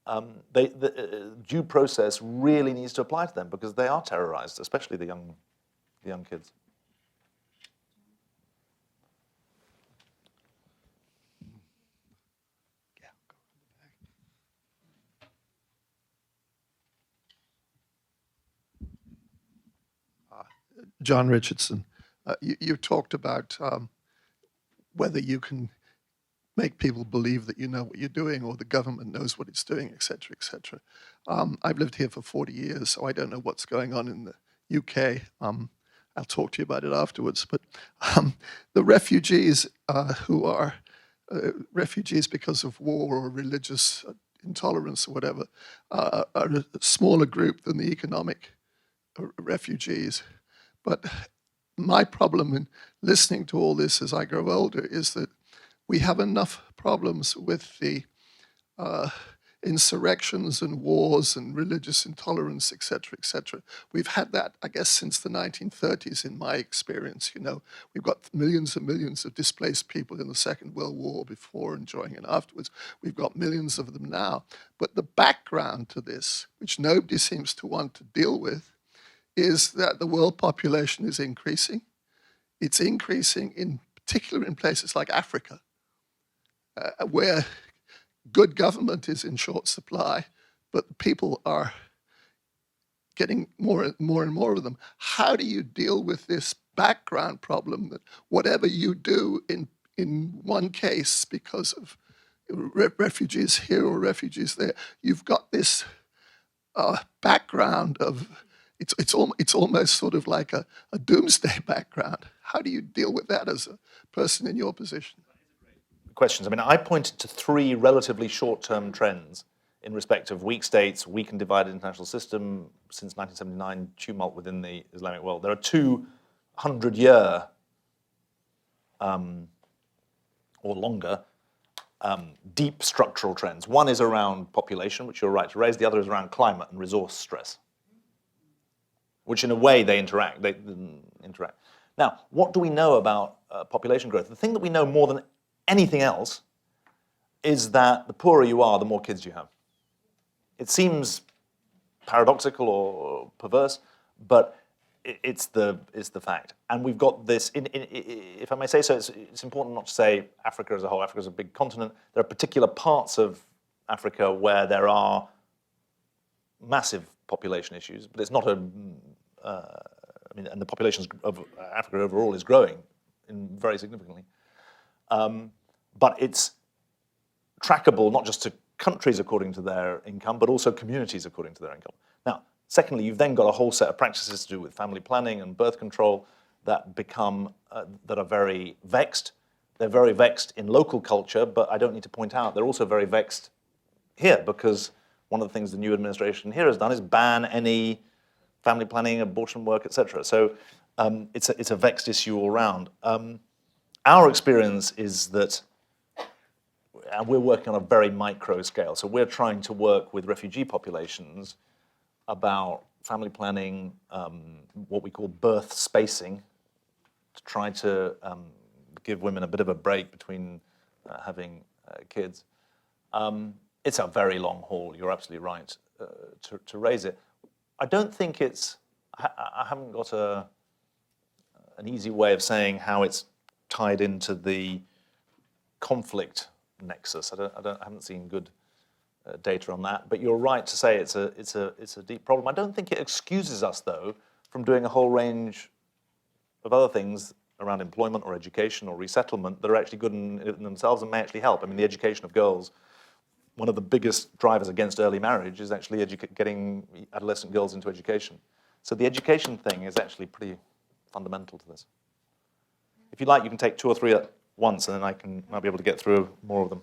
the due process really needs to apply to them because they are terrorized, especially the young kids. John Richardson, you talked about whether you can make people believe that you know what you're doing or the government knows what it's doing, et cetera, et cetera. I've lived here for 40 years, so I don't know what's going on in the UK. I'll talk to you about it afterwards. But the refugees who are refugees because of war or religious intolerance or whatever are a smaller group than the economic refugees. But my problem in listening to all this as I grow older is that we have enough problems with the insurrections and wars and religious intolerance, etc., etc. We've had that, I guess, since the 1930s, in my experience. You know, we've got millions and millions of displaced people in the Second World War, before and during and afterwards. We've got millions of them now. But the background to this, which nobody seems to want to deal with, is that the world population is increasing. It's increasing in particular in places like Africa, where good government is in short supply, but people are getting more and more of them. How do you deal with this background problem that whatever you do in one case because of refugees here or refugees there, you've got this background of, it's almost sort of like a doomsday background. How do you deal with that as a person in your position? Questions. I mean, I pointed to three relatively short-term trends in respect of weak states, weak and divided international system since 1979, tumult within the Islamic world. There are 200-year or longer deep structural trends. One is around population, which you're right to raise. The other is around climate and resource stress, which in a way they interact. Now, what do we know about population growth? The thing that we know more than anything else is that the poorer you are, the more kids you have. It seems paradoxical or perverse, but it's the fact. And we've got this, if I may say so, it's important not to say Africa as a whole. Africa is a big continent. There are particular parts of Africa where there are massive population issues, but it's not and the population of Africa overall is growing very significantly. But it's trackable not just to countries according to their income, but also communities according to their income. Now, secondly, you've then got a whole set of practices to do with family planning and birth control that become, that are very vexed. They're very vexed in local culture, but I don't need to point out, they're also very vexed here, because one of the things the new administration here has done is ban any family planning, abortion work, etc. So it's a vexed issue all around. Our experience is that, and we're working on a very micro scale, so we're trying to work with refugee populations about family planning, what we call birth spacing, to try to give women a bit of a break between having kids. It's a very long haul, you're absolutely right, to raise it. I don't think I haven't got an easy way of saying how it's tied into the conflict nexus. I haven't seen good data on that, but you're right to say it's a deep problem. I don't think it excuses us, though, from doing a whole range of other things around employment or education or resettlement that are actually good in themselves and may actually help. I mean, the education of girls, one of the biggest drivers against early marriage is actually getting adolescent girls into education. So the education thing is actually pretty fundamental to this. If you like, you can take 2 or 3 at once, and then I'll be able to get through more of them.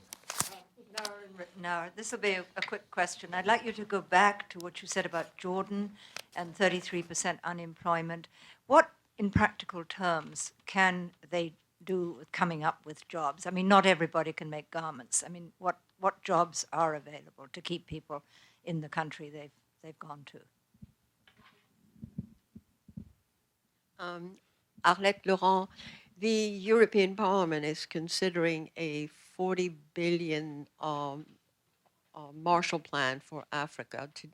Now, this will be a quick question. I'd like you to go back to what you said about Jordan and 33% unemployment. What, in practical terms, can they do with coming up with jobs? I mean, not everybody can make garments. I mean, what jobs are available to keep people in the country they've gone to? Arlette Laurent, the European Parliament is considering a 40 billion Marshall Plan for Africa to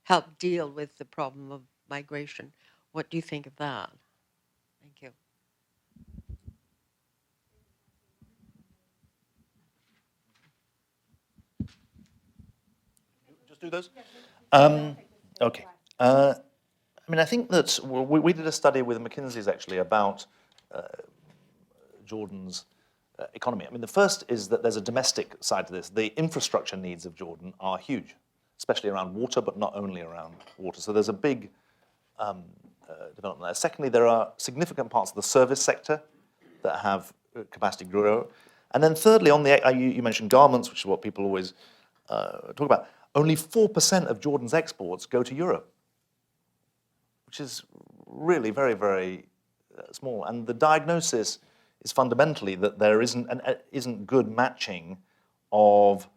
help deal with the problem of migration. What do you think of that? Thank you. Just do those? Okay. I mean, I think that we did a study with McKinsey's actually about Jordan's economy. I mean, the first is that there's a domestic side to this. The infrastructure needs of Jordan are huge, especially around water, but not only around water. So there's a big development there. Secondly, there are significant parts of the service sector that have capacity to grow. And then thirdly, you mentioned garments, which is what people always talk about. Only 4% of Jordan's exports go to Europe, which is really very, very small. And the diagnosis is fundamentally that there isn't good matching of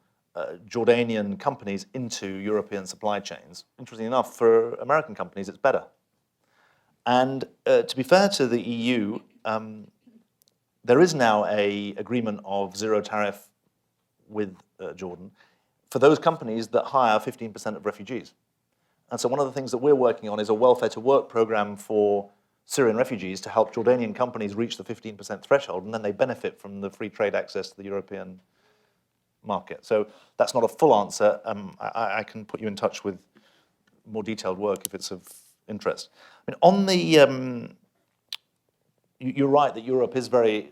Jordanian companies into European supply chains. Interestingly enough, for American companies, it's better. And to be fair to the EU, there is now an agreement of zero tariff with Jordan for those companies that hire 15% of refugees. And so one of the things that we're working on is a welfare to work program for Syrian refugees to help Jordanian companies reach the 15% threshold, and then they benefit from the free trade access to the European market. So that's not a full answer. I can put you in touch with more detailed work if it's of interest. I mean, on the, you're right that Europe is very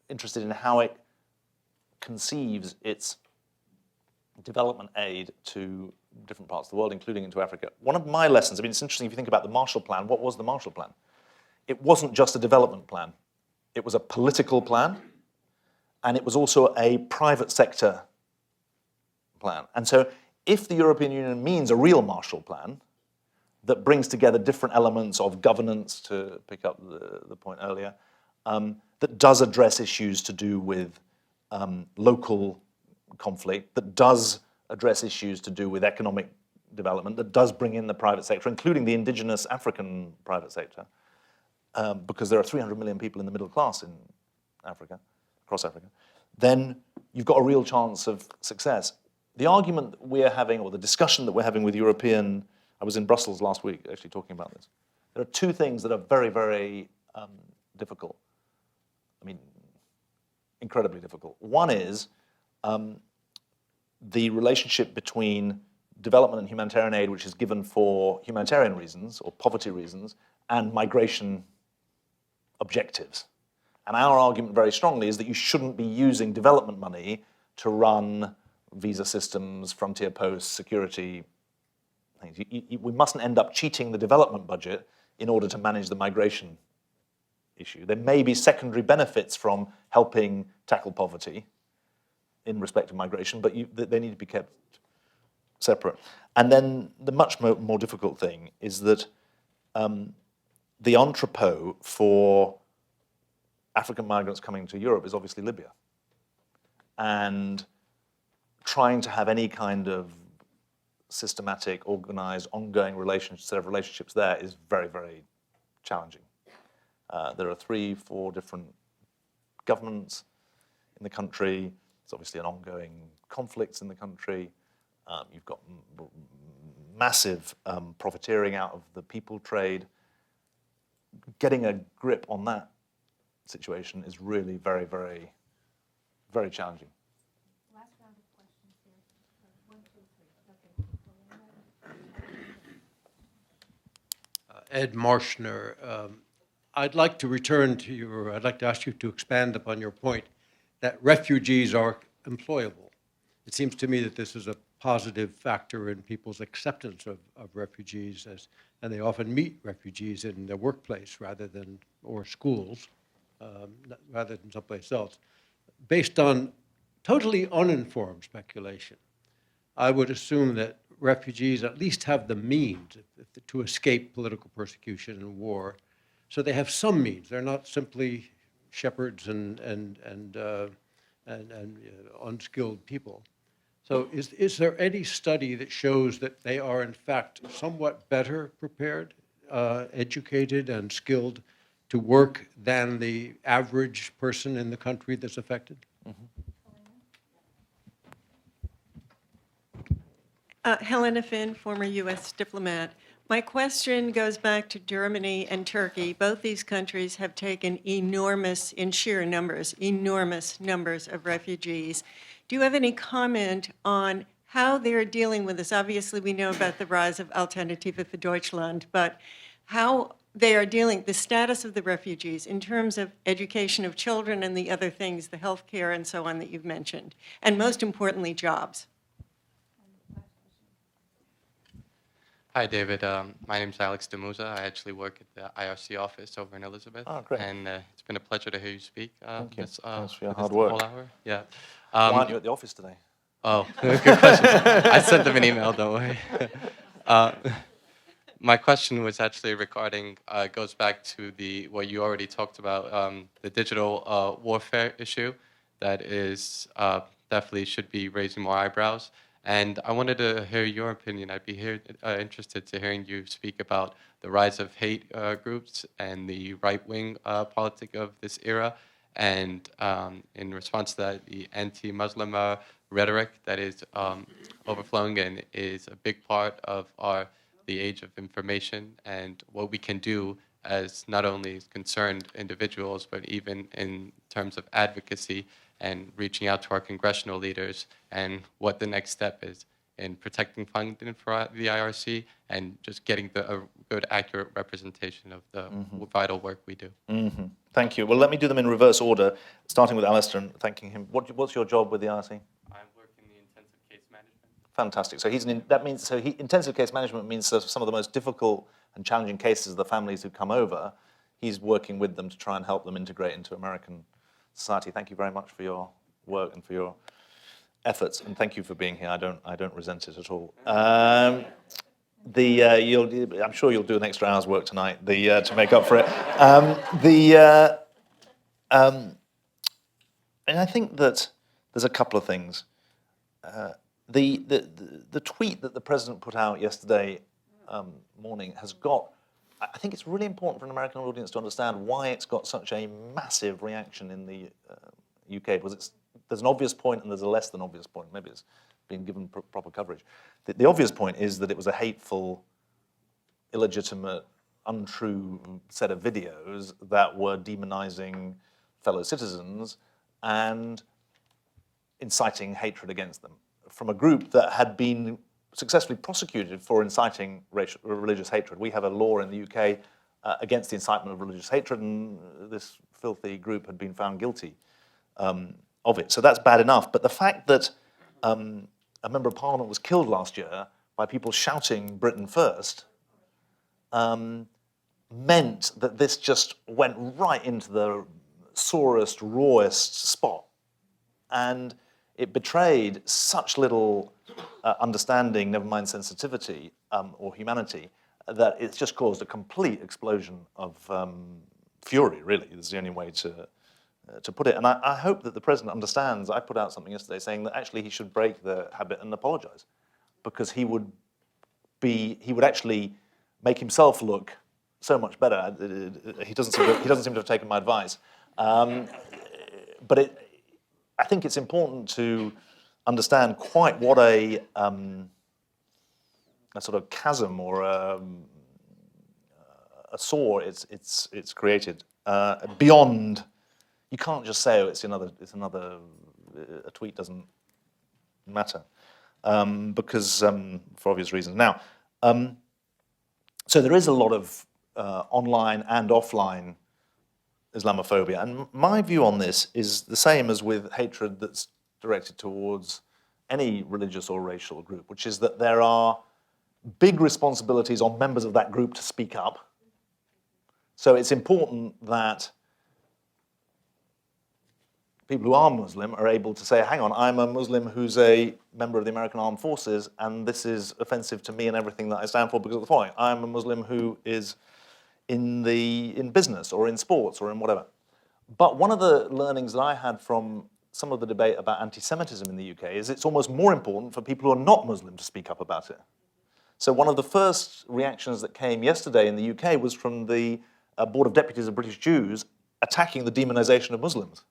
interested in how it conceives its development aid to different parts of the world, including into Africa. One of my lessons, I mean, it's interesting if you think about the Marshall Plan. What was the Marshall Plan? It wasn't just a development plan. It was a political plan, and it was also a private sector plan. And so if the European Union means a real Marshall Plan that brings together different elements of governance, to pick up the point earlier, that does address issues to do with local conflict, that does address issues to do with economic development, that does bring in the private sector, including the indigenous African private sector, because there are 300 million people in the middle class in Africa, across Africa, then you've got a real chance of success. The argument that we're having, or the discussion that we're having with European, I was in Brussels last week actually talking about this. There are two things that are very, very difficult. I mean, incredibly difficult. One is the relationship between development and humanitarian aid, which is given for humanitarian reasons or poverty reasons, and migration objectives. And our argument very strongly is that you shouldn't be using development money to run visa systems, frontier posts, security things. We mustn't end up cheating the development budget in order to manage the migration issue. There may be secondary benefits from helping tackle poverty in respect of migration, but they need to be kept separate. And then the much more difficult thing is that the entrepot for African migrants coming to Europe is obviously Libya. And trying to have any kind of systematic, organized, ongoing set of relationships there is very, very challenging. There are 3-4 different governments in the country. There's obviously an ongoing conflicts in the country. You've got massive profiteering out of the people trade. Getting a grip on that situation is really very, very, very challenging. Last round of questions here. 1, 2, 3. Okay. Ed Marshner, I'd like to ask you to expand upon your point that refugees are employable. It seems to me that this is a positive factor in people's acceptance of refugees, and they often meet refugees in their workplace or schools, rather than someplace else. Based on totally uninformed speculation, I would assume that refugees at least have the means to escape political persecution and war, so they have some means. They're not simply shepherds and unskilled people. So is there any study that shows that they are in fact somewhat better prepared, educated and skilled to work than the average person in the country that's affected? Mm-hmm. Helena Finn, former U.S. diplomat. My question goes back to Germany and Turkey. Both these countries have taken enormous numbers of refugees. Do you have any comment on how they're dealing with this? Obviously, we know about the rise of Alternative für Deutschland, but how they are dealing, the status of the refugees in terms of education of children and the other things, the health care and so on that you've mentioned, and most importantly, jobs. Hi, David. My name is Alex DeMusa. I actually work at the IRC office over in Elizabeth. Oh, great. And it's been a pleasure to hear you speak. Thank you. Thanks for your this hard work. whole hour. Yeah. Why aren't you at the office today? Oh, good question. I sent them an email, don't worry. My question was actually regarding, goes back to what you already talked about, the digital warfare issue that definitely should be raising more eyebrows. And I wanted to hear your opinion. I'd be interested to hearing you speak about the rise of hate groups and the right-wing politic of this era. And in response to that, the anti-Muslim rhetoric that is overflowing and is a big part of the age of information and what we can do as not only concerned individuals, but even in terms of advocacy and reaching out to our congressional leaders, and what the next step is in protecting funding for the IRC and just getting a good, accurate representation of the vital work we do. Thank you. Well, let me do them in reverse order, starting with Alistair and thanking him. What's your job with the IRC? I work in the intensive case management. Fantastic. So intensive case management means that some of the most difficult and challenging cases of the families who come over, he's working with them to try and help them integrate into American society. Thank you very much for your work and for your efforts, and thank you for being here. I don't resent it at all. I'm sure you'll do an extra hour's work tonight to make up for it. And I think that there's a couple of things. The tweet that the president put out yesterday morning has got. I think it's really important for an American audience to understand why it's got such a massive reaction in the UK, because there's an obvious point and there's a less than obvious point. Maybe it's been given proper coverage. The obvious point is that it was a hateful, illegitimate, untrue set of videos that were demonizing fellow citizens and inciting hatred against them from a group that had been successfully prosecuted for inciting religious hatred. We have a law in the UK against the incitement of religious hatred, and this filthy group had been found guilty of it. So that's bad enough. But the fact that a member of parliament was killed last year by people shouting Britain first meant that this just went right into the sorest, rawest spot. And it betrayed such little understanding, never mind sensitivity or humanity, that it's just caused a complete explosion of fury, really. That's the only way to put it. And I hope that the president understands. I put out something yesterday saying that actually he should break the habit and apologize, because he would actually make himself look so much better. He doesn't seem to have taken my advice. But I think it's important to understand quite what a sort of chasm or a sore it's created beyond. You can't just say, "Oh, it's another." A tweet doesn't matter because for obvious reasons. Now, so there is a lot of online and offline Islamophobia, and my view on this is the same as with hatred that's directed towards any religious or racial group, which is that there are big responsibilities on members of that group to speak up. So it's important that people who are Muslim are able to say, hang on, I'm a Muslim who's a member of the American Armed Forces, and this is offensive to me and everything that I stand for because of the following. I'm a Muslim who is in business or in sports or in whatever. But one of the learnings that I had from some of the debate about anti-Semitism in the UK is it's almost more important for people who are not Muslim to speak up about it. So one of the first reactions that came yesterday in the UK was from the Board of Deputies of British Jews attacking the demonization of Muslims.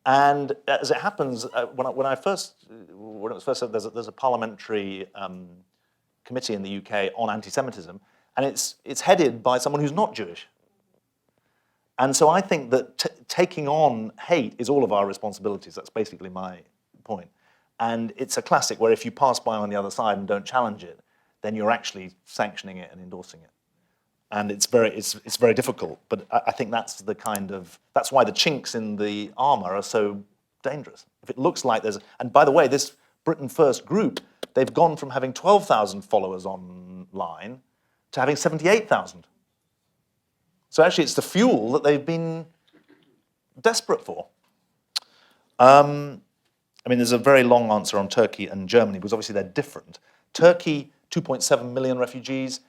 And as it happens, when it was first said, there's a parliamentary committee in the UK on anti-Semitism, and it's headed by someone who's not Jewish. And so I think that taking on hate is all of our responsibilities. That's basically my point. And it's a classic where if you pass by on the other side and don't challenge it, then you're actually sanctioning it and endorsing it. And it's very difficult. But I think that's why the chinks in the armor are so dangerous. If it looks like and by the way, this Britain First group, they've gone from having 12,000 followers online to having 78,000. So actually it's the fuel that they've been desperate for. There's a very long answer on Turkey and Germany, because obviously they're different. Turkey, 2.7 million refugees,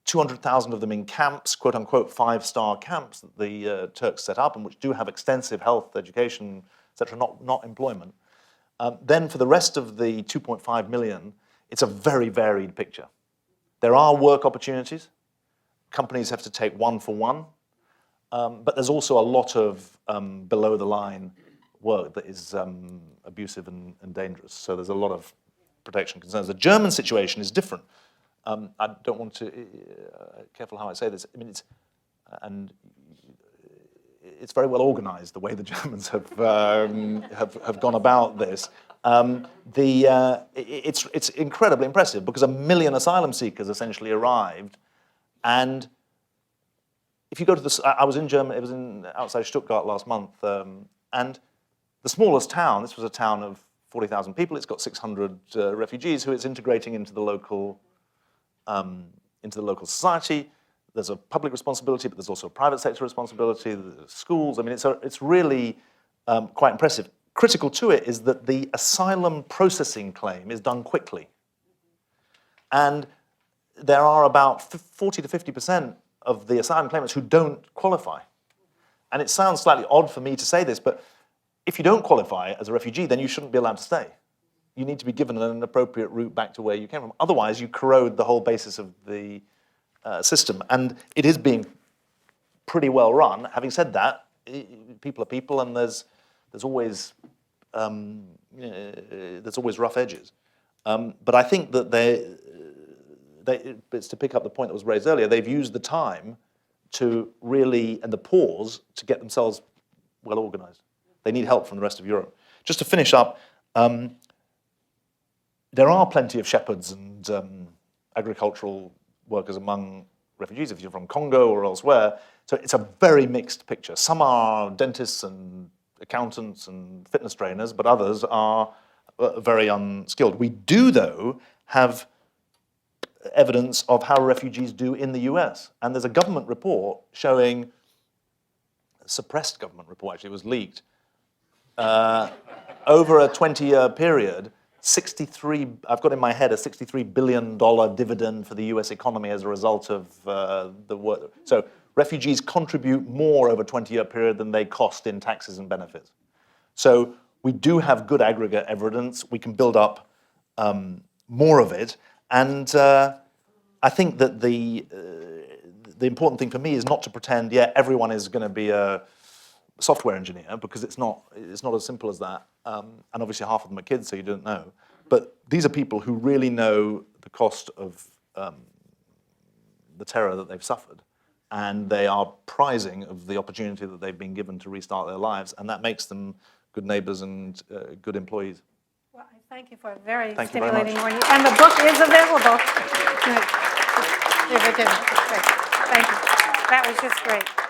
200,000 of them in camps, quote-unquote 5-star camps that the Turks set up, and which do have extensive health, education, etc., not employment. Then for the rest of the 2.5 million, it's a very varied picture. There are work opportunities. Companies have to take one for one. But there's also a lot of below-the-line work that is abusive and dangerous. So there's a lot of protection concerns. The German situation is different. I don't want to, careful how I say this. I mean, it's very well organized, the way the Germans have gone about this. It's incredibly impressive because 1 million asylum seekers essentially arrived. And if you go to I was in Germany, it was outside Stuttgart last month, and the smallest town, this was a town of 40,000 people, it's got 600 refugees who it's integrating into the local society. There's a public responsibility, but there's also a private sector responsibility, there's schools. I mean, it's really quite impressive. Critical to it is that the asylum processing claim is done quickly. And there are about 40 to 50% of the asylum claimants who don't qualify. And it sounds slightly odd for me to say this, but if you don't qualify as a refugee, then you shouldn't be allowed to stay. You need to be given an appropriate route back to where you came from. Otherwise, you corrode the whole basis of the system. And it is being pretty well run. Having said that, people are people, and there's always rough edges. But I think that it's to pick up the point that was raised earlier, they've used the time to really, and the pause, to get themselves well organized. They need help from the rest of Europe. Just to finish up, there are plenty of shepherds and agricultural workers among refugees, if you're from Congo or elsewhere. So it's a very mixed picture. Some are dentists and accountants and fitness trainers, but others are very unskilled. We do, though, have evidence of how refugees do in the US. And there's a government report showing, a suppressed government report actually, it was leaked, over a 20-year period, I've got in my head a $63 billion dividend for the US economy as a result of the work. So refugees contribute more over a 20-year period than they cost in taxes and benefits. So we do have good aggregate evidence. We can build up more of it. And I think that the important thing for me is not to pretend, everyone is going to be a software engineer, because it's not as simple as that. And obviously half of them are kids, so you don't know. But these are people who really know the cost of the terror that they've suffered. And they are prizing of the opportunity that they've been given to restart their lives. And that makes them good neighbors and good employees. Well, I thank you for a very Thank you very much. stimulating morning. And the book is available. Thank you. That was just great.